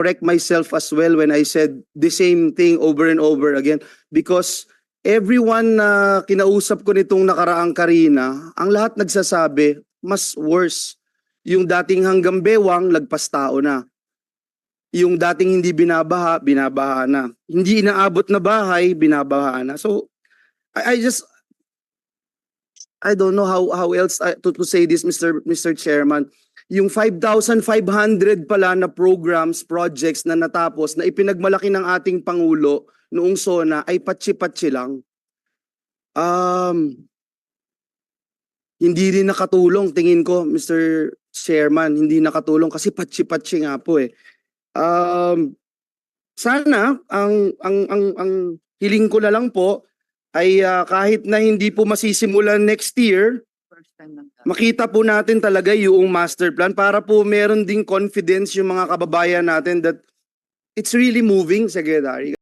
correct myself as well when I said the same thing over and over again because everyone na kinausap ko nitong nakaraang Karina, ang lahat nagsasabi, mas worse. Yung dating hanggang bewang, lagpas tao na. Yung dating hindi binabaha, binabaha na. Hindi inaabot na bahay, binabaha na. So, I don't know how else to say this, Mr. Chairman. Yung 5,500 pala na programs, projects na natapos na ipinagmalaki ng ating Pangulo noong SONA ay patsi-patsi lang. Hindi rin nakatulong tingin ko, Mr. Chairman, hindi nakatulong kasi patsi-patsi nga po eh. Sana ang hiling ko na lang po ay kahit na hindi po masisimulan next year, makita po natin talaga yung master plan para po meron ding confidence yung mga kababayan natin that it's really moving, Secretary.